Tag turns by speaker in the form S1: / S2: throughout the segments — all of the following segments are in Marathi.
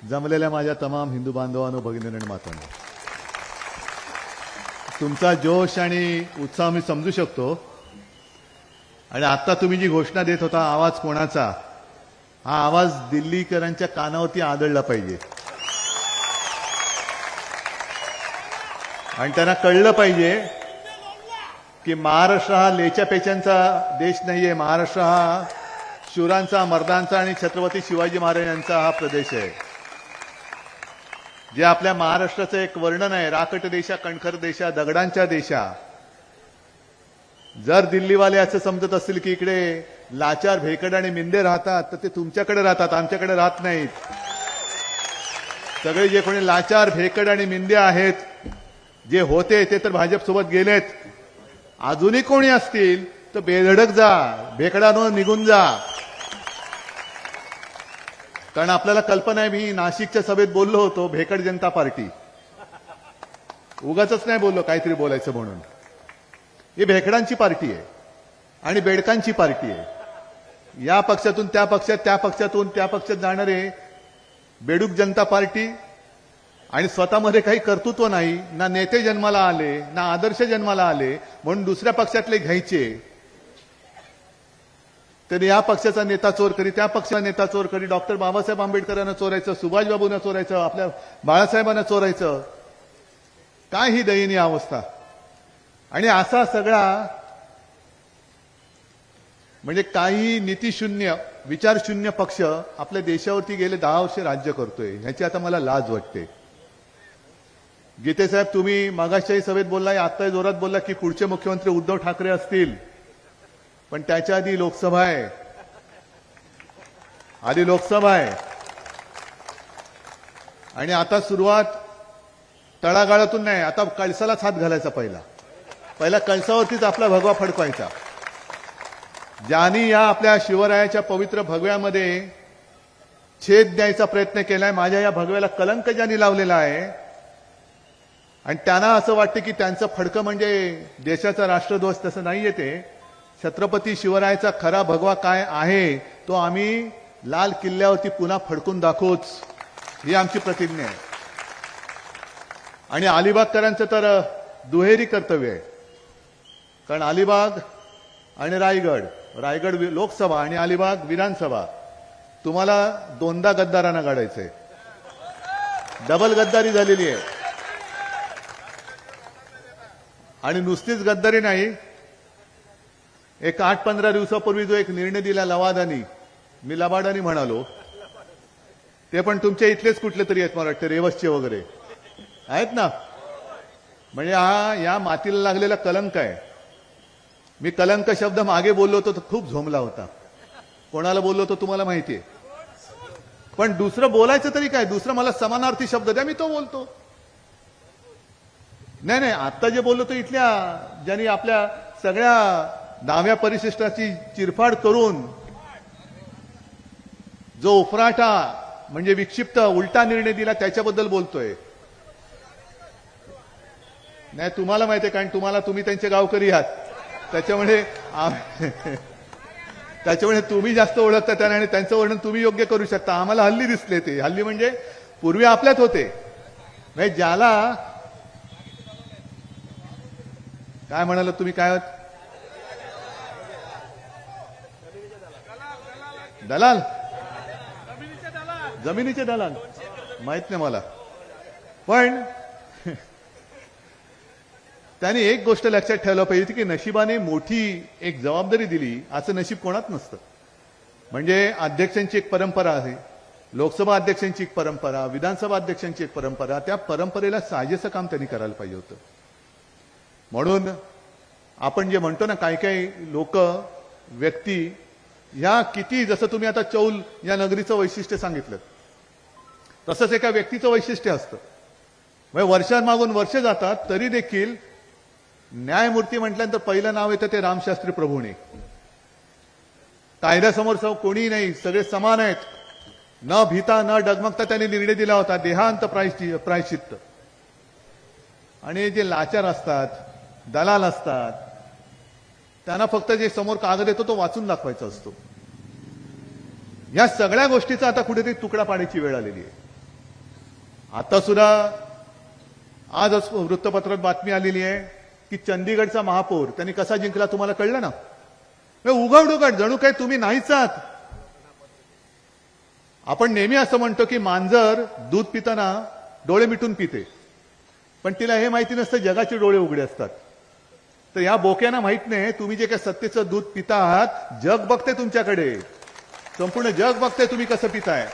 S1: जमलेल्या माझ्या तमाम हिंदू बांधवांनो, भगिनी आणि मातांनो, तुमचा जोश आणि उत्साह मी समजू शकतो. आणि आता तुम्ही जी घोषणा देत होता, आवाज कोणाचा, हा आवाज दिल्लीकरांच्या कानावरती आदळला पाहिजे आणि त्यांना कळलं पाहिजे की महाराष्ट्र हा लेच्या पेच्यांचा देश नाहीये. महाराष्ट्र हा शूरांचा, मर्दांचा आणि छत्रपती शिवाजी महाराजांचा हा प्रदेश आहे. जे आपल्या महाराष्ट्राचं एक वर्णन आहे, राकट देशा, कणखर देशा, दगडांच्या देशा. जर दिल्लीवाले असं समजत असतील की इकडे लाचार, भेकड आणि मिंदे राहतात, तर ते तुमच्याकडे राहतात, आमच्याकडे राहत नाहीत. सगळे जे कोणी लाचार, भेकड आणि मिंदे आहेत, जे होते ते तर भाजपसोबत गेलेत. अजूनही कोणी असतील तर बेधडक जा, भेकडांवर निघून जा. कारण आपल्याला कल्पना आहे, मी नाशिकच्या सभेत बोललो होतो, भेकड जनता पार्टी. उगाचच नाही बोललो काहीतरी बोलायचं म्हणून. ही भेकडांची पार्टी आहे आणि बेडकांची पार्टी आहे. या पक्षातून त्या पक्षात, त्या पक्षातून त्या पक्षात जाणारे बेडूक जनता पार्टी आणि स्वतःमध्ये काही कर्तृत्व नाही, ना नेते जन्माला आले, ना आदर्श जन्माला आले, म्हणून दुसऱ्या पक्षातले घ्यायचे. तर या पक्षाचा नेता चोर करी, त्या पक्षाचा नेता चोर करी, डॉक्टर बाबासाहेब आंबेडकरांना चोरायचं, सुभाषबाबूंना चोरायचं, आपल्या बाळासाहेबांना चोरायचं. काय ही दयनीय अवस्था. आणि असा सगळा म्हणजे काही नीतिशून्य, विचारशून्य पक्ष आपल्या देशावरती गेले 10 वर्ष राज्य करतोय. ह्याची आता मला लाज वाटते. गीते साहेब, तुम्ही मागाशाही सभेत बोललाय, आत्ताही जोरात बोलला की पुढचे मुख्यमंत्री उद्धव ठाकरे असतील, पण त्याच्या आधी लोकसभा आहे. आधी लोकसभा आहे आणि आता सुरुवात तळागाळातून नाही, आता कळसालाच हात घालायचा. पहिला कळसावरतीच आपला भगवा फडकवायचा. ज्यांनी या आपल्या शिवरायाच्या पवित्र भगव्यामध्ये छेद द्यायचा प्रयत्न केलाय, माझ्या या भगव्याला कलंक ज्यांनी लावलेला आहे, आणि त्यांना असं वाटतं की त्यांचं फडकं म्हणजे देशाचा राष्ट्रध्वज. तसं नाहीये ते. छत्रपती शिवरायाचा खरा भगवा काय आहे तो आम्ही लाल किल्ल्यावरती पुन्हा फडकून दाखवूच, ही आमची प्रतिज्ञा आहे. आणि अलिबागकरांचं तर दुहेरी कर्तव्य आहे. कारण अलिबाग आणि रायगड लोकसभा आणि अलिबाग विधानसभा, तुम्हाला दोनदा गद्दारांना गाडायचंय. डबल गद्दारी झालेली आहे. आणि नुसतीच गद्दारी नाही, एक 8-15 दिवसापूर्वी जो एक निर्णय दिला लवादानी, मी लबाडानी म्हणालो, ते पण तुमच्या इथलेच कुठले तरी आहेत, मला वाटतं रेवसचे वगैरे आहेत ना. म्हणजे हा या मातीला लागलेला कलंक आहे. मी कलंक शब्द मागे बोललो होतो तर खूप झोमला होता. कोणाला बोललो होतो तुम्हाला माहिती आहे. पण दुसरं बोलायचं तरी काय, दुसरं मला समानार्थी शब्द द्या, मी तो बोलतो. नाही, आता जे बोललो तो इथल्या ज्यांनी आपल्या सगळ्या 10व्या परिशिष्टाची चिरफाड करून जो उफराटा म्हणजे विक्षिप्त उलटा निर्णय दिला त्याच्याबद्दल बोलतोय. नाही, तुम्हाला माहिती आहे, कारण तुम्ही त्यांचे गावकरी आहात, त्याच्यामुळे तुम्ही जास्त ओळखता त्यांना आणि त्यांचं वर्णन तुम्ही योग्य करू शकता. आम्हाला हल्ली दिसले ते. हल्ली म्हणजे पूर्वी आपल्यात होते. म्हणजे ज्याला काय म्हणाल तुम्ही, काय आहात? दलाल, जमिनीचे दलाल, माहित नाही मला. पण त्यांनी एक गोष्ट लक्षात ठेवलं पाहिजे की नशिबाने मोठी एक जबाबदारी दिली, असं नशीब कोणात नसतं. म्हणजे अध्यक्षांची एक परंपरा आहे, लोकसभा अध्यक्षांची एक परंपरा, विधानसभा अध्यक्षांची एक परंपरा. त्या परंपरेला साजेसं काम त्यांनी करायला पाहिजे होतं. म्हणून आपण जे म्हणतो ना, काही लोक, व्यक्ती, ह्या किती, जसं तुम्ही आता चौल या नगरीचं वैशिष्ट्य सांगितलं, तसंच एका व्यक्तीचं वैशिष्ट्य असतं. म्हणजे वर्षांमागून वर्ष जातात तरी देखील न्यायमूर्ती म्हटल्यानंतर पहिलं नाव येतं ते रामशास्त्री प्रभूणे. कायद्यासमोर कोणीही नाही, सगळे समान आहेत. न भीता न डगमगता त्यांनी निर्णय दिला होता, देहांत प्रायश्चित्त. आणि जे लाचार असतात, दलाल असतात, त्यांना फक्त जे समोर कागद येतो तो वाचून दाखवायचा असतो. या सगळ्या गोष्टीचा आता कुठेतरी तुकडा पाडायची वेळ आलेली आहे. आता सुद्धा आजच वृत्तपत्रात बातमी आलेली आहे की चंदीगडचा महापौर त्यांनी कसा जिंकला तुम्हाला कळलं ना? उघड उघड जणू काय तुम्ही नाहीच आहात. आपण नेहमी असं म्हणतो की मांजर दूध पिताना डोळे मिटून पिते, पण तिला हे माहिती नसतं जगाचे डोळे उघडे असतात. तर या बोक्यांना माहित नाही तुम्ही जे काय सत्तेचं दूध पिता आहात, जग बघते तुमच्याकडे, संपूर्ण जग बघते तुम्ही कसं पिताय.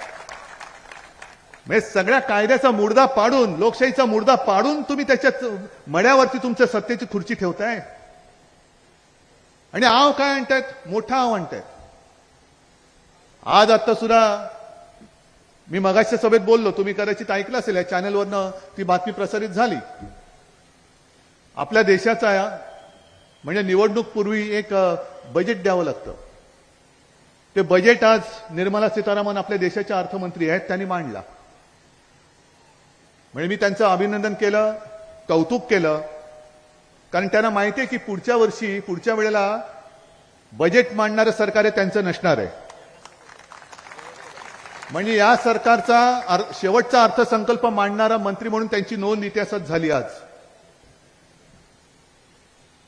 S1: म्हणजे सगळ्या कायद्याचा मुर्दा पाडून, लोकशाहीचा मुर्दा पाडून तुम्ही त्याच्या मड्यावरती तुमच्या सत्तेची खुर्ची ठेवताय आणि आव काय आणतायत, मोठा आव आणतायत. आज आता सुद्धा मी मगाच्या सभेत बोललो, तुम्ही कदाचित ऐकलं असेल, या चॅनलवरनं ती बातमी प्रसारित झाली. आपल्या देशाचा म्हणजे निवडणूक पूर्वी एक बजेट द्यावं लागतं. ते बजेट आज निर्मला सीतारामन आपल्या देशाच्या अर्थमंत्री आहेत, त्यांनी मांडला. म्हणजे मी त्यांचं अभिनंदन केलं, कौतुक केलं, कारण त्यांना माहिती आहे की पुढच्या वर्षी, पुढच्या वेळेला बजेट मांडणारं सरकार आहे त्यांचं नसणार आहे. म्हणजे या सरकारचा शेवटचा अर्थसंकल्प मांडणारा मंत्री म्हणून त्यांची नोंद इतिहासात झाली आज.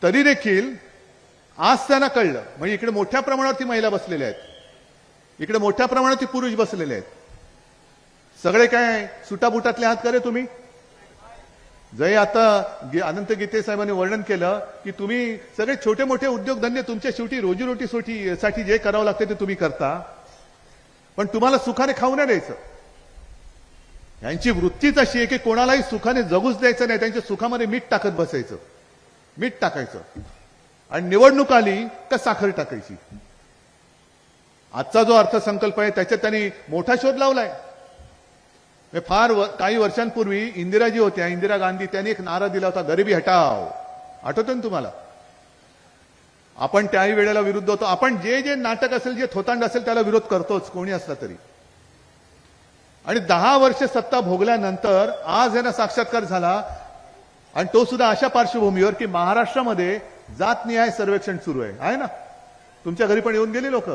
S1: तरी देखील आज त्यांना कळलं, म्हणजे इकडे मोठ्या प्रमाणावरती महिला बसलेल्या आहेत, इकडे मोठ्या प्रमाणावरती पुरुष बसलेले आहेत. सगळे काय सुटाबुटातले आहात का रे तुम्ही? जय आता अनंत गीते साहेबांनी वर्णन केलं की तुम्ही सगळे छोटे मोठे उद्योगधंदे तुमच्या शेवटी रोजीरोटीसाठी जे करावं लागते ते तुम्ही करता, पण तुम्हाला सुखाने खाऊ नाही द्यायचं. यांची वृत्तीच अशी आहे की कोणालाही सुखाने जगूच द्यायचं नाही, त्यांच्या सुखामध्ये मीठ टाकत बसायचं, मीठ टाकायचं, आणि निवडणूक आली का साखर टाकायची. आजचा जो अर्थसंकल्प आहे त्याच्यात त्यांनी मोठा शोध लावलाय. फार काही वर्षांपूर्वी इंदिराजी होत्या, इंदिरा गांधी, त्यांनी एक नारा दिला होता, गरिबी हटाव. आठवतं ना तुम्हाला? आपण त्याही वेळेला विरुद्ध होतो. आपण जे जे नाटक असेल, जे थोतांड असेल त्याला विरोध करतोच, कोणी असला तरी. आणि 10 वर्ष सत्ता भोगल्यानंतर आज यांना साक्षात्कार झाला, आणि तो सुद्धा अशा पार्श्वभूमीवर की महाराष्ट्रामध्ये जातनिहाय सर्वेक्षण सुरू आहे ना. तुमच्या घरी पण येऊन गेले लोक,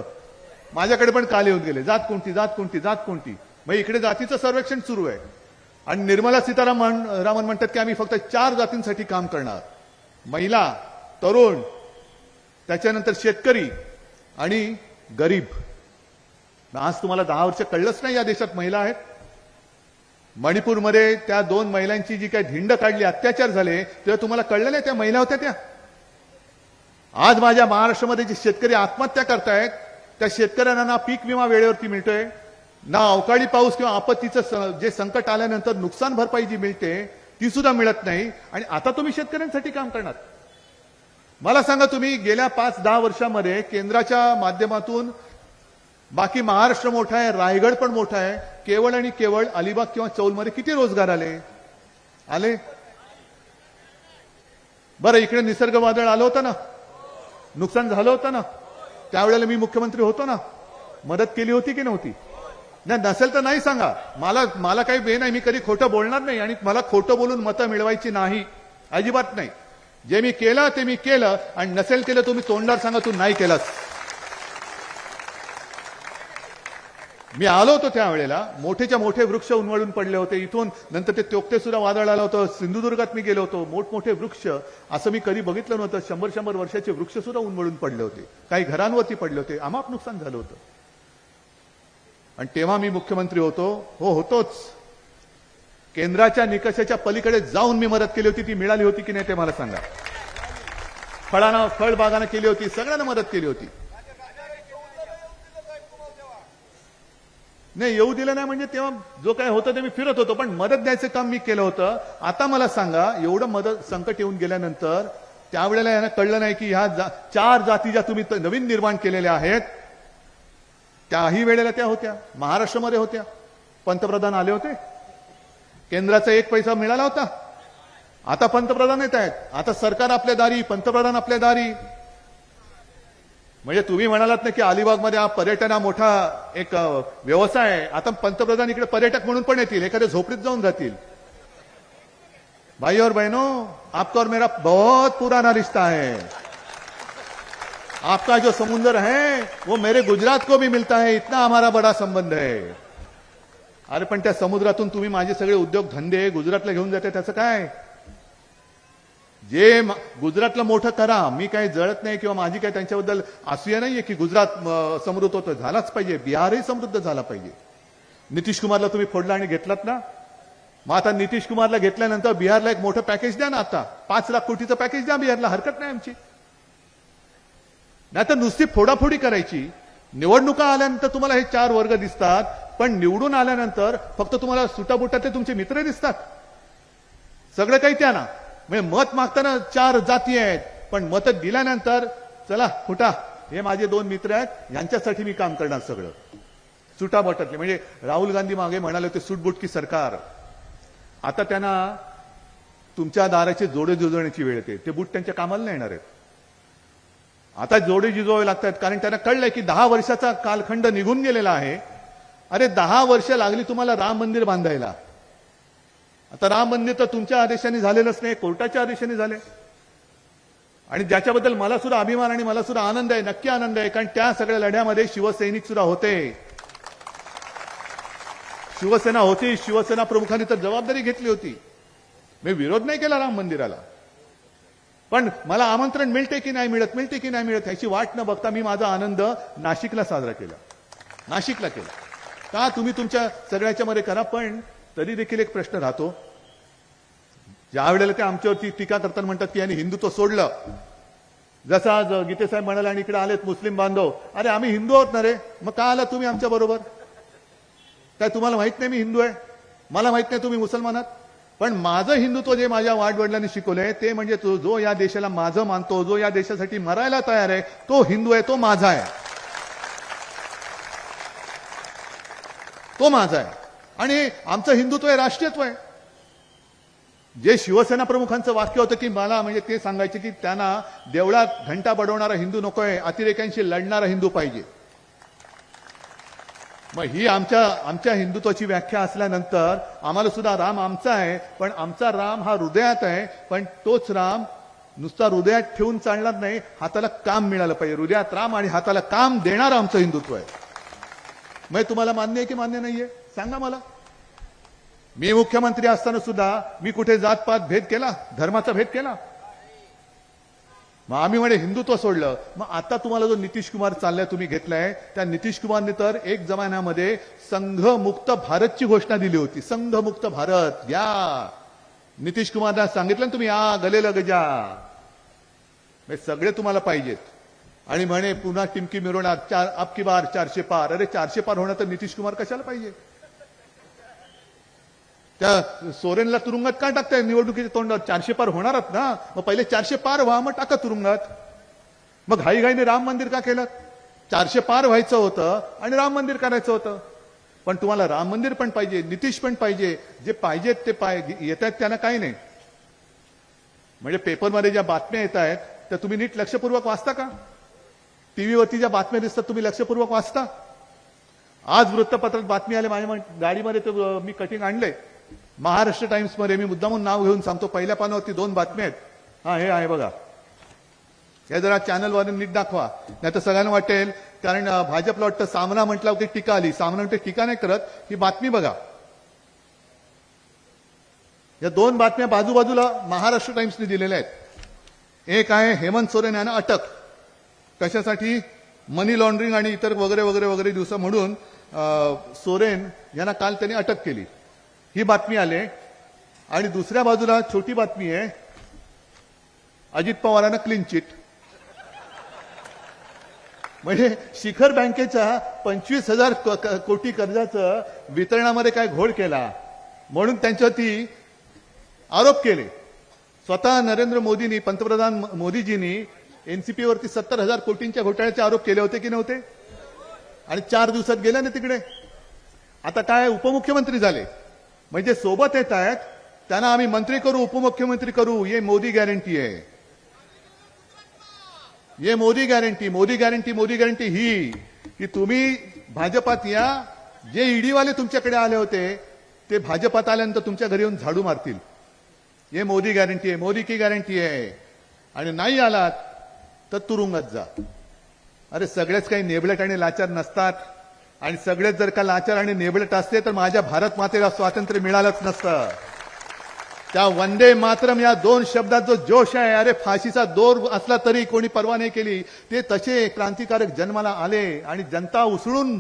S1: माझ्याकडे पण काल येऊन गेले, जात कोणती, जात कोणती, जात कोणती. मग इकडे जातीचं सर्वेक्षण सुरू आहे, आणि निर्मला सीतारामन म्हणतात की आम्ही फक्त 4 जातींसाठी काम करणार: महिला, तरुण, त्याच्यानंतर शेतकरी आणि गरीब. आज तुम्हाला 10 वर्ष कळलंच नाही या देशात महिला आहेत. मणिपूरमध्ये त्या 2 महिलांची जी काही धिंड काढली, अत्याचार झाले, तेव्हा तुम्हाला कळलं नाही त्या महिला होत्या त्या. आज माझ्या महाराष्ट्रामध्ये जे शेतकरी आत्महत्या करतायत, त्या शेतकऱ्यांना ना पीक विमा वेळेवरती मिळतोय, ना अवकाळी पाऊस किंवा आपत्तीचं जे संकट आल्यानंतर नुकसान भरपाई जी मिळते ती सुद्धा मिळत नाही. आणि आता तुम्ही शेतकऱ्यांसाठी काम करणार. मला सांगा, तुम्ही गेल्या 5-10 वर्षामध्ये केंद्राच्या माध्यमातून बाकी महाराष्ट्र मोठा आहे, रायगड पण मोठा आहे, केवळ आणि केवळ अलिबाग किंवा चौलमध्ये किती रोजगार आले? बरं, इकडे निसर्ग वादळ आलं होतं ना, नुकसान झालं होतं ना, त्यावेळेला मी मुख्यमंत्री होतो ना, मदत केली होती की नव्हती? नाही, नसेल तर नाही सांगा. मला काही बे नाही, मी कधी खोटं बोलणार नाही, आणि मला खोटं बोलून मतं मिळवायची नाही, अजिबात नाही. जे मी केलं ते मी केलं, आणि नसेल केलं तुम्ही तोंडावर सांगा तू नाही केलंस. मी आलो होतो त्यावेळेला, मोठेच्या मोठे वृक्ष उन्मळून पडले होते इथून. नंतर ते तोक्ते सुद्धा वादळ आलं होतं. सिंधुदुर्गात मी गेलो होतो, मोठमोठे वृक्ष असं मी कधी बघितलं नव्हतं. 100-100 वर्षाचे वृक्ष सुद्धा उन्मळून पडले होते, काही घरांवरती पडले होते, अमाप नुकसान झालं होतं. आणि तेव्हा मी मुख्यमंत्री होतोच. केंद्राच्या निकषाच्या पलीकडे जाऊन मी मदत केली होती. ती मिळाली होती की नाही ते मला सांगा. फळबागांना केली होती, सगळ्यांना मदत केली होती. नाही, येऊ दिलं नाही म्हणजे तेव्हा जो काय होतं ते मी फिरत होतो, पण मदत द्यायचं काम मी केलं होतं. आता मला सांगा, एवढं मदत संकट येऊन गेल्यानंतर त्यावेळेला यांना कळलं नाही की ह्या 4 जाती ज्या तुम्ही नवीन निर्माण केलेल्या आहेत, त्याही वेळेला त्या होत्या, महाराष्ट्रामध्ये होत्या. पंतप्रधान आले होते, केंद्राचा 1 पैसा मिळाला होता. आता पंतप्रधान येत आहेत, आता सरकार आपल्या दारी, पंतप्रधान आपल्या दारी. म्हणजे तुम्ही म्हणालात ना की अलिबागमध्ये हा पर्यटन हा मोठा एक व्यवसाय आहे, आता पंतप्रधान इकडे पर्यटक म्हणून पण येतील, एखाद्या झोपडीत जाऊन जातील. भाई और बहनों, आपका और मेरा बहुत पुराना रिश्ता है. आपका जो समुद्र है वो मेरे गुजरात को भी मिलता है, इतना हमारा बड़ा संबंध है. अरे पण त्या समुद्रातून तुम्ही माझे सगळे उद्योग धंदे गुजरातला घेऊन जाते, त्याचं काय? जे गुजरातला मोठं करा, मी काही जळत नाही किंवा माझी काही त्यांच्याबद्दल असूया नाहीये की गुजरात समृद्ध होतं, झालाच पाहिजे. बिहारही समृद्ध झाला पाहिजे. नितीश कुमारला तुम्ही फोडला आणि घेतलात ना, मग आता नितीश कुमारला घेतल्यानंतर बिहारला एक मोठं पॅकेज द्या ना. आता 5 लाख कोटीचं पॅकेज द्या बिहारला, हरकत नाही आमची. नाही तर नुसती फोडाफोडी करायची. निवडणुका आल्यानंतर तुम्हाला हे 4 वर्ग दिसतात, पण निवडून आल्यानंतर फक्त तुम्हाला सुटाबुटातले तुमचे मित्र दिसतात. सगळं काही त्या ना, म्हणजे मत मागताना 4 जाती आहेत, पण मत दिल्यानंतर चला फुटा, हे माझे 2 मित्र आहेत, यांच्यासाठी मी काम करणार सगळं सुटाबुटातले. म्हणजे राहुल गांधी मागे म्हणाले होते सुटबुटकी सरकार. आता त्यांना तुमच्या दाराचे जोडे जुजवण्याची वेळ येते. ते बूट त्यांच्या कामाला नाही येणार आहेत. आता जोडे जिजवावे लागतात, कारण त्यांना कळलंय की 10 वर्षाचा कालखंड निघून गेलेला आहे. अरे 10 वर्ष लागली तुम्हाला राम मंदिर बांधायला. आता राम मंदिर तर तुमच्या आदेशाने झालेलंच नाही, कोर्टाच्या आदेशाने झाले. आणि ज्याच्याबद्दल मला सुद्धा अभिमान आणि मला सुद्धा आनंद आहे, नक्की आनंद आहे, कारण त्या सगळ्या लढ्यामध्ये शिवसैनिक सुद्धा होते. शिवसेना होती, शिवसेना प्रमुखांनी तर जबाबदारी घेतली होती. मी विरोध नाही केला राम मंदिराला, पण मला आमंत्रण मिळते की नाही मिळत, मिळते की नाही मिळत ह्याची वाट न बघता मी माझा आनंद नाशिकला साजरा केला, नाशिकला केला. का तुम्ही तुमच्या सगळ्याच्या मध्ये करा, पण तरी देखील एक प्रश्न राहतो. ज्या वेळेला ते आमच्यावरती टीका करताना म्हणतात की यांनी हिंदुत्व सोडलं, जसं आज गीतेसाहेब म्हणाले आणि इकडे आलेत मुस्लिम बांधव, अरे आम्ही हिंदू आहोत ना रे, मग का आला तुम्ही आमच्या बरोबर? काय तुम्हाला माहित नाही मी हिंदू आहे? मला माहित नाही तुम्ही मुसलमान आहात? पण माझं हिंदुत्व जे माझ्या वाडवडिलांनी शिकवलंय ते म्हणजे जो या देशाला माझं मानतो, जो या देशासाठी मरायला तयार आहे, तो हिंदू आहे, तो माझा आहे, तो माझा आहे. आणि आमचं हिंदुत्व आहे, राष्ट्रीयत्व आहे. जे शिवसेना प्रमुखांचं वाक्य होतं की मला म्हणजे ते सांगायचे की त्यांना देवळात घंटा बडवणारा हिंदू नकोय, अतिरेक्यांशी लढणारा हिंदू पाहिजे. मग ही आमच्या हिंदुत्वाची व्याख्या असल्यानंतर आम्हाला सुद्धा राम आमचा आहे, पण आमचा राम हा हृदयात आहे. पण तोच राम नुसता हृदयात ठेवून चालणार नाही, हाताला काम मिळालं पाहिजे. हृदयात राम आणि हाताला काम देणारं आमचं हिंदुत्व आहे. मग तुम्हाला मान्य आहे की मान्य नाहीये? सांगा मला. मी मुख्यमंत्री असताना सुद्धा मी कुठे जातपात भेद केला, धर्माचा भेद केला? मग आम्ही म्हणे हिंदुत्व सोडलं. मग आता तुम्हाला जो नितीश कुमार चाललाय, तुम्ही घेतलाय, त्या नितीश कुमारने तर एक जमान्यामध्ये संघमुक्त भारतची घोषणा दिली होती. संघमुक्त भारत. या नितीश कुमारला सांगितलं ना तुम्ही, आ गले लग जा, सगळे तुम्हाला पाहिजेत. आणि म्हणे पुन्हा टिमकी मिरवणार, अबकी बार 400 पार. अरे 400 पार होणार तर नितीश कुमार कशाला पाहिजे? त्या सोरेनला तुरुंगात का टाकताय निवडणुकीच्या तोंडावर? 400 पार होणारच ना, मग पहिले 400 पार व्हा, मग टाका तुरुंगात. मग घाईघाईने राम मंदिर का केलं? 400 पार व्हायचं होतं आणि राम मंदिर करायचं होतं. पण तुम्हाला राम मंदिर पण पाहिजे, नितीश पण पाहिजे, जे पाहिजेत ते येत आहेत त्यांना काही नाही. म्हणजे पेपरमध्ये ज्या बातम्या येत आहेत त्या तुम्ही नीट लक्षपूर्वक वाचता का? टीव्हीवरती ज्या बातम्या दिसतात तुम्ही लक्षपूर्वक वाचता? आज वृत्तपत्रात बातमी आली, माझ्या गाडीमध्ये ते मी कटिंग आणलंय. महाराष्ट्र टाइम्स मध्ये, मी मुद्दामून नाव घेऊन सांगतो, पहिल्या पानावरती 2 बातम्या आहेत. हा हे आहे बघा, हे जरा चॅनलवर नीट दाखवा, नाही तर सगळ्यांना वाटेल, कारण भाजपला वाटतं सामना म्हटलं की टीका आली. सामना म्हणते टीका नाही करत, ही बातमी बघा. या 2 बातम्या बाजूबाजूला महाराष्ट्र टाइम्सने दिलेल्या आहेत. एक आहे हेमंत सोरेन यांना अटक, कशासाठी? मनी लॉन्ड्रिंग आणि इतर वगैरे वगैरे वगैरे दिवसा म्हणून सोरेन यांना काल त्यांनी अटक केली, ही बातमी आली. आणि दुसऱ्या बाजूला छोटी बातमी आहे, अजित पवारांना क्लीन चिट. म्हणजे शिखर बँकेच्या 25,000 कोटी कर्जाचं वितरणामध्ये काय घोळ केला म्हणून त्यांच्यावरती आरोप केले. स्वतः नरेंद्र मोदींनी, पंतप्रधान मोदीजींनी एनसीपी वरती 70,000 कोटींच्या घोटाळ्याचे आरोप केले होते की नव्हते? आणि 4 दिवसात गेले ना तिकडे. आता काय उपमुख्यमंत्री झाले, म्हणजे सोबत येत आहेत त्यांना आम्ही मंत्री करू, उपमुख्यमंत्री करू. ये मोदी गॅरंटी आहे, ये Modi guarantee, Modi guarantee, Modi guarantee ही की तुम्ही भाजपात या. जे ईडीवाले तुमच्याकडे आले होते ते भाजपात आल्यानंतर तुमच्या घरी येऊन झाडू मारतील. ये मोदी गॅरंटी आहे, मोदी की गॅरंटी आहे. आणि नाही आलात तर तुरुंगात जा. अरे सगळेच काही नेबलेट आणि लाचार नसतात. आणि सगळेच जर का लाचार आणि नेबलट असते तर माझ्या भारत मातेला स्वातंत्र्य मिळालंच नसतं. त्या वंदे मातरम या दोन शब्दात जो जोश आहे, अरे फाशीचा दोर असला तरी कोणी पर्वा नाही केली. ते तसे क्रांतिकारक जन्माला आले आणि जनता उसळून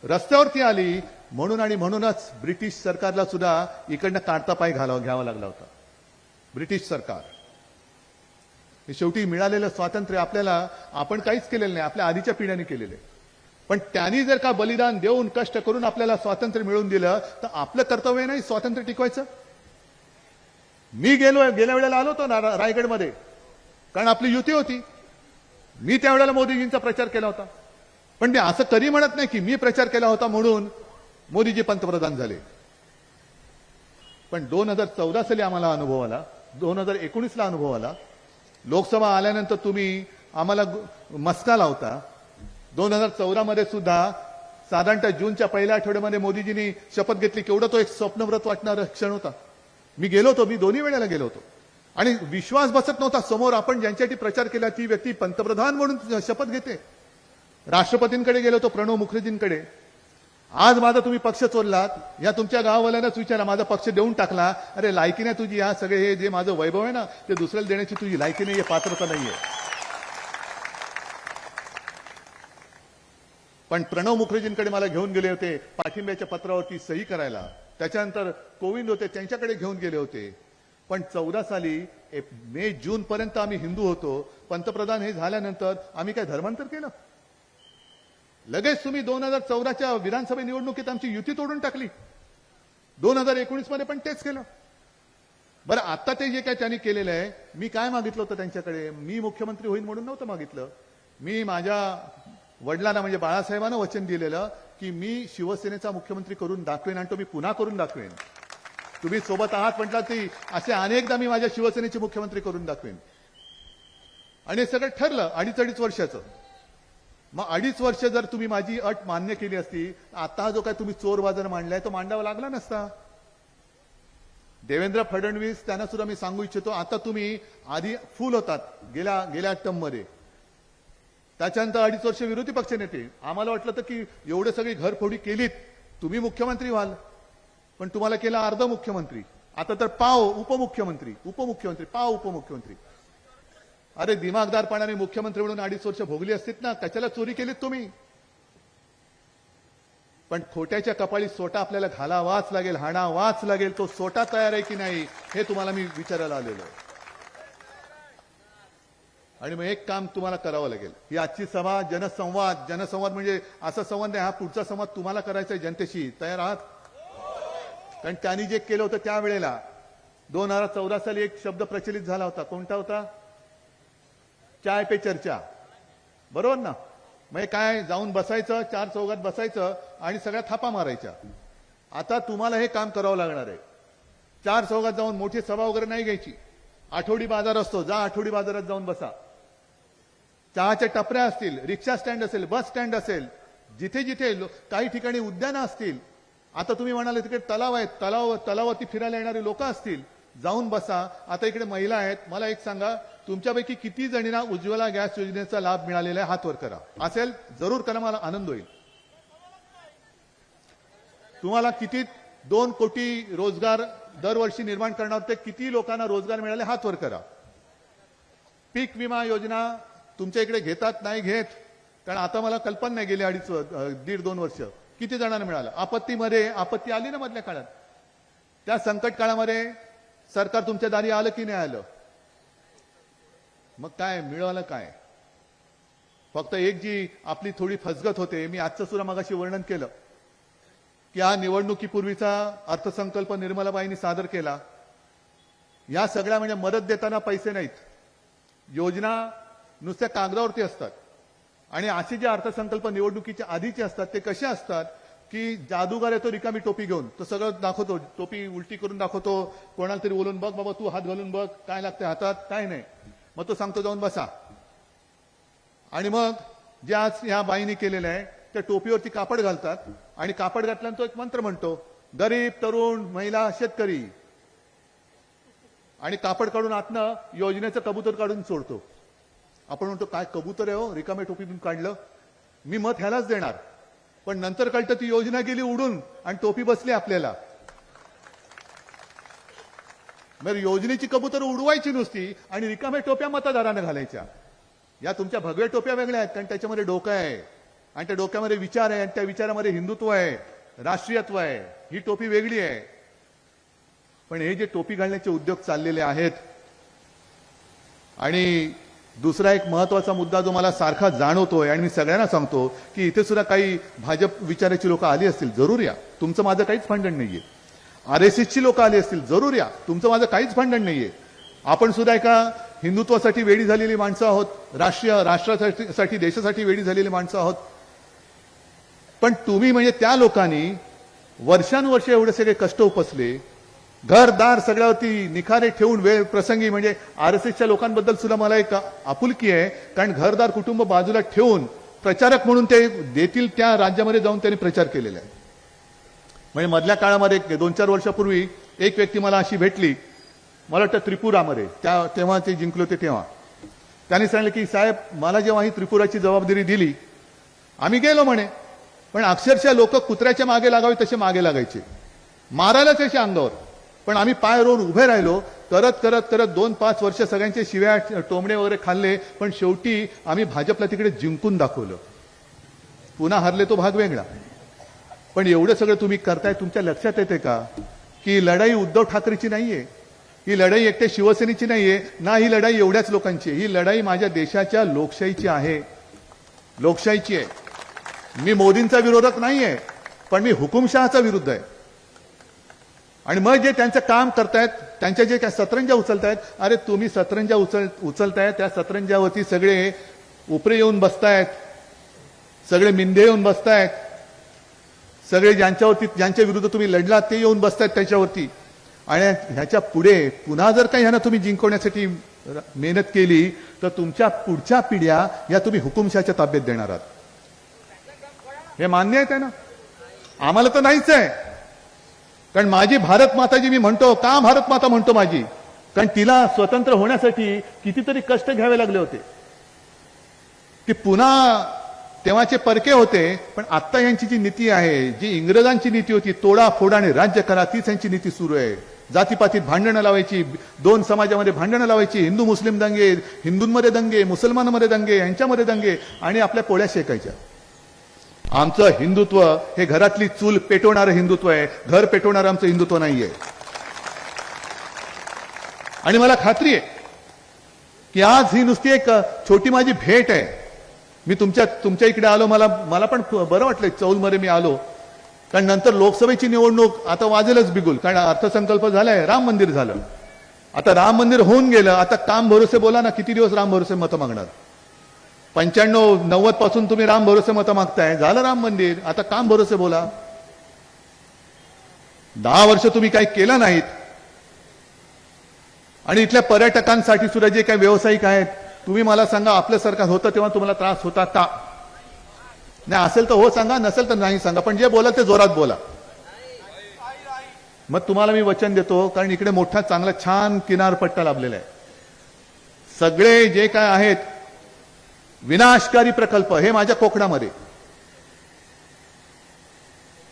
S1: रस्त्यावरती आली म्हणून. आणि म्हणूनच ब्रिटिश सरकारला सुद्धा इकडनं काढता पाय घ्यावा लागला होता. ब्रिटिश सरकार हे शेवटी मिळालेलं स्वातंत्र्य आपल्याला आपण काहीच केलेलं नाही, आपल्या आधीच्या पिढ्यांनी केलेलं आहे. पण त्यांनी जर का बलिदान देऊन कष्ट करून आपल्याला स्वातंत्र्य मिळवून दिलं तर आपलं कर्तव्य नाही स्वातंत्र्य टिकवायचं. मी गेल्या वेळेला आलो होतो ना रायगडमध्ये, कारण आपली युती होती. मी त्यावेळेला मोदीजींचा प्रचार केला होता. पण मी असं कधी म्हणत नाही की मी प्रचार केला होता म्हणून मोदीजी पंतप्रधान झाले. पण 2014 साली आम्हाला अनुभव आला, 2019ला अनुभव आला. लोकसभा आल्यानंतर तुम्ही आम्हाला मस्का लावता. 2014 मध्ये सुद्धा साधारणतः जूनच्या पहिल्या आठवड्यामध्ये मोदीजींनी शपथ घेतली. केवढा तो एक स्वप्नव्रत वाटणारा क्षण होता. मी गेलो होतो, मी दोन्ही वेळेला गेलो होतो आणि विश्वास बसत नव्हता. समोर आपण ज्यांच्यासाठी प्रचार केला ती व्यक्ती पंतप्रधान म्हणून शपथ घेते. राष्ट्रपतींकडे गेलो होतो, प्रणव मुखर्जींकडे. आज माझा तुम्ही पक्ष चोरलात, या तुमच्या गावावाल्यांनाच विचारा, माझा पक्ष देऊन टाकला. अरे लायकी नाही तुझी, या सगळे हे जे माझं वैभव आहे ना ते दुसऱ्याला देण्याची तुझी लायकी नाहीये, पात्रता नाहीये. पण प्रणव मुखर्जींकडे मला घेऊन गेले होते पाठिंब्याच्या पत्रावरती सही करायला. त्याच्यानंतर कोविंद होते, त्यांच्याकडे घेऊन गेले होते. पण 14 साली मे जून पर्यंत आम्ही हिंदू होतो. पंतप्रधान हे झाल्यानंतर आम्ही काय धर्मांतर केलं? लगेच तुम्ही 2014च्या विधानसभा निवडणुकीत आमची युती तोडून टाकली. 2019 मध्ये पण तेच केलं. बरं, आता ते जे काय त्यांनी केलेलं आहे, मी काय मागितलं होतं त्यांच्याकडे? मी मुख्यमंत्री होईन म्हणून नव्हतं मागितलं. मी माझ्या वडिलांना म्हणजे बाळासाहेबांना वचन दिलेलं की मी शिवसेनेचा मुख्यमंत्री करून दाखवेन आणि तो मी पुन्हा करून दाखवेन. तुम्ही सोबत आहात म्हटलं ती असे अनेकदा मी माझ्या शिवसेनेचे मुख्यमंत्री करून दाखवेन. आणि हे सगळं ठरलं 2.5 वर्षाचं. मग 2.5 वर्ष जर तुम्ही माझी अट मान्य केली असती, आता जो काय तुम्ही चोर बाजार मांडलाय तो मांडावा लागला नसता. देवेंद्र फडणवीस त्यांना सुद्धा मी सांगू इच्छितो, आता तुम्ही आधी फुल होतात गेल्या टर्ममध्ये, त्याच्यानंतर 2.5 वर्ष विरोधी पक्ष नेते. आम्हाला वाटलं तर की एवढे सगळी घरफोडी केलीत तुम्ही मुख्यमंत्री व्हाल, पण तुम्हाला केला अर्ध मुख्यमंत्री. आता तर पाव उपमुख्यमंत्री, पाव उपमुख्यमंत्री. अरे दिमागदारपणाने मुख्यमंत्री म्हणून 2.5 वर्ष भोगली असतीत ना, कशाला चोरी केलीत तुम्ही? पण खोट्याच्या कपाळी सोटा आपल्याला घालावाच लागेल, हाणावाच लागेल. तो सोटा तयार आहे की नाही हे तुम्हाला मी विचारायला आलेलो आहे. आणि मग एक काम तुम्हाला करावं लागेल. ही आजची सभा जनसंवाद म्हणजे असा संवाद नाही, हा पुढचा संवाद तुम्हाला करायचा आहे जनतेशी. तयार आहात? कारण त्यांनी जे केलं होतं त्यावेळेला 2014 साली एक शब्द प्रचलित झाला होता. कोणता होता? चाय पे चर्चा. बरोबर ना? मग काय, जाऊन बसायचं, 4 चौघात बसायचं आणि सगळ्या थापा मारायच्या. आता तुम्हाला हे काम करावं लागणार आहे. 4 चौघात जाऊन मोठी सभा वगैरे नाही घ्यायची. आठवडी बाजार असतो, जा आठवडी बाजारात जाऊन बसा. चहाच्या टपऱ्या असतील, रिक्षा स्टँड असेल, बस स्टँड असेल, जिथे जिथे काही ठिकाणी उद्यानं असतील. आता तुम्ही म्हणाले तिकडे तलाव आहेत, तलावावरती फिरायला येणारे लोक असतील, जाऊन बसा. आता इकडे महिला आहेत. मला एक सांगा, तुमच्यापैकी किती जणींना उज्ज्वला गॅस योजनेचा लाभ मिळालेला आहे? हात वर करा. असेल जरूर करा, मला आनंद होईल. तुम्हाला किती 2 कोटी रोजगार दरवर्षी निर्माण करणार होते, किती लोकांना रोजगार मिळाले? हात वर करा. पीक विमा योजना तुमच्या इकडे घेतात नाही घेत? कारण आता मला कल्पना नाही, गेले 1.5-2 वर्ष किती जणांना मिळालं. आपत्ती आली ना मधल्या काळात, त्या संकट काळामध्ये सरकार तुमच्या दारी आलं की नाही आलं? मग काय मिळालं? काय फक्त एक जी आपली थोडी फसगत होते, मी आजचं सुद्धा मगाशी वर्णन केलं की हा निवडणुकीपूर्वीचा अर्थसंकल्प निर्मलाबाईंनी सादर केला. या सगळ्या म्हणजे मदत देताना पैसे नाहीत, योजना नुसत्या कागदावरती असतात. आणि असे जे अर्थसंकल्प निवडणुकीच्या आधीचे असतात ते कसे असतात की जादूगार येतो रिकामी टोपी घेऊन, तो सगळं दाखवतो, टोपी उलटी करून दाखवतो, कोणाला तरी बोलून बघ बाबा तू हात घालून बघ काय लागते हातात, काय नाही. मग तो सांगतो जाऊन बसा. आणि मग जे आज ह्या बाईंनी केलेलं आहे त्या टोपीवरती कापड घालतात आणि कापड घातल्यानंतर तो एक मंत्र म्हणतो, गरीब, तरुण, महिला, शेतकरी. आणि कापड काढून आतनं योजनेचं कबूतर काढून सोडतो. आपण म्हणतो काय कबूतर आहे हो, रिकाम्या टोपीतून काढलं. मी मत ह्यालाच देणार पण नंतर कळतं ती योजना गेली उडून आणि टोपी बसली आपल्याला. मग योजनेची कबूतर उडवायची नुसती आणि रिकाम्या टोप्या मतदारांना घालायच्या. या तुमच्या भगव्या टोप्या वेगळ्या आहेत, कारण त्याच्यामध्ये डोकं आहे आणि त्या डोक्यामध्ये विचार आहे आणि त्या विचारामध्ये हिंदुत्व आहे, राष्ट्रीयत्व आहे. ही टोपी वेगळी आहे. पण हे जे टोपी घालण्याचे उद्योग चाललेले आहेत, आणि दुसरा एक महत्वाचा मुद्दा जो मला सारखा जाणवतोय आणि मी सगळ्यांना सांगतो की इथे सुद्धा काही भाजप विचाराची लोक आली असतील, जरूर या, तुमचं माझं काहीच भांडण नाहीये. RSSची लोक आली असतील, जरूर या, तुमचं माझं काहीच भांडण नाहीये. आपण सुद्धा एका हिंदुत्वासाठी वेडी झालेली माणसं आहोत, राष्ट्रासाठी देशासाठी वेडी झालेली माणसं आहोत. पण तुम्ही म्हणजे त्या लोकांनी वर्षानुवर्ष एवढे सगळे कष्ट उपसले, घरदार सगळ्यावरती निखारे ठेवून वेळ प्रसंगी, म्हणजे RSSच्या लोकांबद्दल सुद्धा मला एक आपुलकी आहे, कारण घरदार कुटुंब बाजूला ठेवून प्रचारक म्हणून ते देतील त्या राज्यामध्ये जाऊन त्यांनी प्रचार केलेला आहे. म्हणजे मधल्या काळामध्ये 2-4 वर्षापूर्वी एक व्यक्ती मला अशी भेटली, मला वाटतं त्रिपुरामध्ये, तेव्हा ते जिंकले होते तेव्हा. त्यांनी सांगितलं की साहेब, मला जेव्हा ही त्रिपुराची जबाबदारी दिली, आम्ही गेलो म्हणे, पण अक्षरशः लोक कुत्र्याच्या मागे लागावे तसे मागे लागायचे, मारायला त्याच्या अंगावर. पण आम्ही पाय रोवून उभे राहिलो, करत करत करत 2-5 वर्ष सगळ्यांचे शिव्या टोमणे वगैरे खाल्ले, पण शेवटी आम्ही भाजपला तिकडे जिंकून दाखवलं. पुन्हा हरले तो भाग वेगळा. पण एवढं सगळं तुम्ही करताय, तुमच्या लक्षात येते का की लढाई उद्धव ठाकरेची नाहीये, ही लढाई एकट्या शिवसेनेची नाहीये ना, ही लढाई एवढ्याच लोकांची, ही लढाई माझ्या देशाच्या लोकशाहीची आहे, लोकशाहीची आहे. मी मोदींचा विरोधक नाहीये, पण मी हुकुमशहाचा विरुद्ध आहे. आणि मग जे त्यांचं काम करतायत, त्यांच्या जे काय सतरंजा उचलतायत, अरे तुम्ही सतरंजा उचलतायत, त्या सतरंजावरती सगळे उपरे येऊन बसतायत, सगळे मिंदे येऊन बसतायत, सगळे ज्यांच्या विरुद्ध तुम्ही लढलात ते येऊन बसतायत त्याच्यावरती. आणि ह्याच्या पुढे पुन्हा जर काही ह्यांना तुम्ही जिंकवण्यासाठी मेहनत केली, तर तुमच्या पुढच्या पिढ्या या तुम्ही हुकुमशहाच्या ताब्यात देणार आहात. हे मान्य आहे ना? आम्हाला तर नाहीच आहे. कारण माझी भारत माता जी मी म्हणतो, का भारत माता म्हणतो माझी, कारण तिला स्वतंत्र होण्यासाठी कितीतरी कष्ट घ्यावे लागले होते. ती पुन्हा तेव्हाचे परके होते, पण आता यांची जी नीती आहे, जी इंग्रजांची नीती होती, तोडा फोडा आणि राज्य करा, तीच यांची नीती सुरू आहे. जातीपातीत भांडणं लावायची, 2 समाजामध्ये भांडणं लावायची, हिंदू मुस्लिम दंगे, हिंदूंमध्ये दंगे, मुसलमानांमध्ये दंगे, यांच्यामध्ये दंगे, आणि आपल्या पोळ्या शेकायच्या. आमचं हिंदुत्व हे घरातली चूल पेटवणारं हिंदुत्व आहे, घर पेटवणारं आमचं हिंदुत्व नाहीये. आणि मला खात्री आहे की आज ही नुसती एक छोटी माझी भेट आहे. मी तुमच्या इकडे आलो, मला पण बरं वाटलं चौलमध्ये मी आलो, कारण नंतर लोकसभेची निवडणूक आता वाजेलच बिगुल, कारण अर्थसंकल्प झालाय, राम मंदिर झालं, आता राम मंदिर होऊन गेलं, आता काम भरोसे बोला ना, किती दिवस राम भरोसे मतं मागणार? 95-90 पासून तुम्ही राम भरोसे मतं मागताय, झालं राम मंदिर, आता काम भरोसे बोला. 10 वर्ष तुम्ही काही केलं नाहीत. आणि इथल्या पर्यटकांसाठी सुद्धा जे काही व्यावसायिक आहेत, तुम्ही मला सांगा, आपल्या सरकार होतं तेव्हा तुम्हाला त्रास होता का? नाही असेल तर हो सांगा, नसेल तर नाही सांगा, पण जे बोला ते जोरात बोला. मग तुम्हाला मी वचन देतो, कारण इकडे मोठा चांगला छान किनारपट्टा लाभलेला आहे. सगळे जे काय आहेत विनाशकारी प्रकल्प हे माझ्या कोकणामध्ये,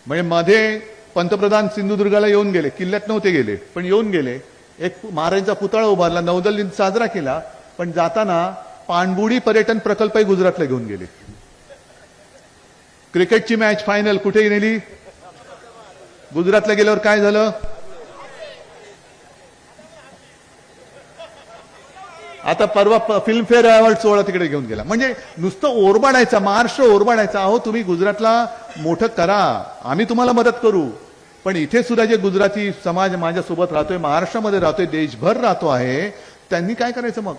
S1: म्हणजे मध्ये पंतप्रधान सिंधुदुर्गाला येऊन गेले, किल्ल्यात नव्हते गेले पण येऊन गेले, एक महाराजांचा पुतळा उभारला, नौदल दिन साजरा केला, पण जाताना पाणबुडी पर्यटन प्रकल्पही गुजरातला घेऊन गेले. क्रिकेटची मॅच फायनल कुठे नेली? गुजरातला गेल्यावर काय झालं? आता परवा फिल्मफेअर अवॉर्ड सोहळा तिकडे घेऊन गेला. म्हणजे नुसतं ओरबाडायचा, महाराष्ट्र ओरबाडायचा. अहो तुम्ही गुजरातला मोठं करा, आम्ही तुम्हाला मदत करू, पण इथे सुद्धा जे गुजराती समाज माझ्यासोबत राहतोय, महाराष्ट्रामध्ये राहतोय, देशभर राहतो आहे, त्यांनी काय करायचं मग?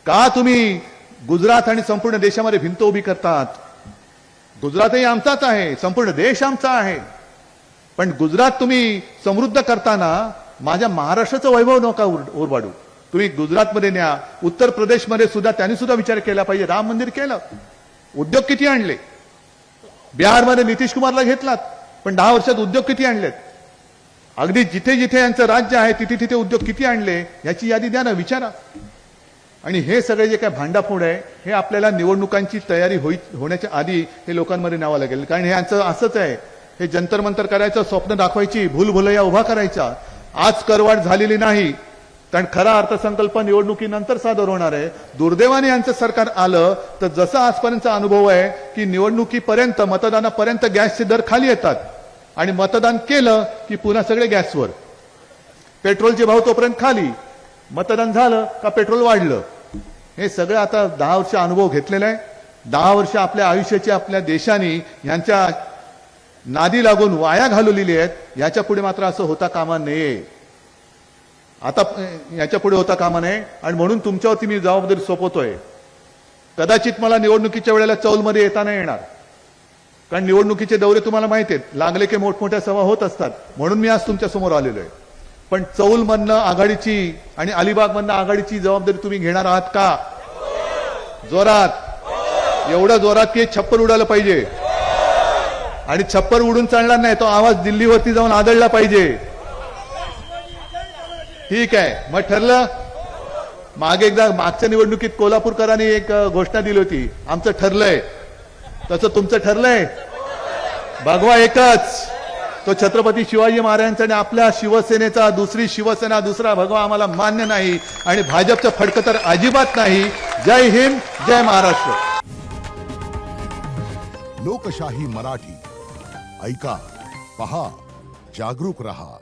S1: का तुम्ही गुजरात आणि संपूर्ण देशामध्ये भिंत उभी करतात? गुजरातही आमचाच आहे, संपूर्ण देश आमचा आहे, पण गुजरात तुम्ही समृद्ध करताना माझ्या महाराष्ट्राचं वैभव नका ओरबाडू. तुम्ही गुजरातमध्ये न्या, उत्तर प्रदेशमध्ये सुद्धा त्यांनी सुद्धा विचार केला पाहिजे. राम मंदिर केलं, उद्योग किती आणले? बिहारमध्ये नितीश कुमारला घेतलात, पण 10 वर्षात उद्योग किती आणलेत? अगदी जिथे जिथे यांचं राज्य आहे तिथे तिथे उद्योग किती आणले याची यादी द्या ना, विचारा. आणि हे सगळे जे काय भांडाफोड आहे हे आपल्याला निवडणुकांची तयारी होण्याच्या आधी हे लोकांमध्ये न्यावं लागेल. कारण हे यांचं असंच आहे, हे जंतर मंतर करायचं, स्वप्न दाखवायची, भूलभुलैया उभा करायचा. आज करवाढ झालेली नाही, कारण खरा अर्थसंकल्प निवडणुकीनंतर सादर होणार आहे. दुर्दैवाने यांचं सरकार आलं तर जसा आजपर्यंतचा अनुभव आहे की निवडणुकीपर्यंत मतदानापर्यंत गॅसचे दर खाली येतात आणि मतदान केलं की पुन्हा सगळे गॅसवर. पेट्रोलचे भाव तोपर्यंत खाली, मतदान झालं का पेट्रोल वाढलं. हे सगळं आता 10 वर्ष अनुभव घेतलेला आहे. 10 वर्ष आपल्या आयुष्याची आपल्या देशाने यांच्या नादी लागून वाया घालवलेली आहेत. याच्या पुढे मात्र असं होता कामा नये. आता याच्या पुढे होता कामा नये आणि म्हणून तुमच्यावरती मी जबाबदारी सोपवतोय. कदाचित मला निवडणुकीच्या वेळेला चौलमध्ये येता नाही येणार, कारण निवडणुकीचे दौरे तुम्हाला माहिती आहेत, लागले की मोठमोठ्या सभा होत असतात. म्हणून मी आज तुमच्या समोर आलेलो आहे. पण चौलमधनं आघाडीची आणि अलिबागमधनं आघाडीची जबाबदारी तुम्ही घेणार आहात का? जोरात, एवढ्या जोरात की छप्पर उडालं पाहिजे. आणि छप्पर उडून चालणार नाही, तो आवाज दिल्लीवरती जाऊन आदळला पाहिजे. ठीक आहे, मग ठरलं. मागे एकदा मागच्या निवडणुकीत कोल्हापूरकरांनी एक घोषणा दिली होती, आमचं ठरलंय. तसं तुमचं ठरलंय. भगवा एकच, तो छत्रपती शिवाजी महाराजांचा आणि आपल्या शिवसेनेचा. दुसरी शिवसेना, दुसरा भगवा आम्हाला मान्य नाही आणि भाजपचं फडकं तर अजिबात नाही. जय हिंद, जय महाराष्ट्र.
S2: लोकशाही मराठी ऐका, पहा, जागरूक रहा.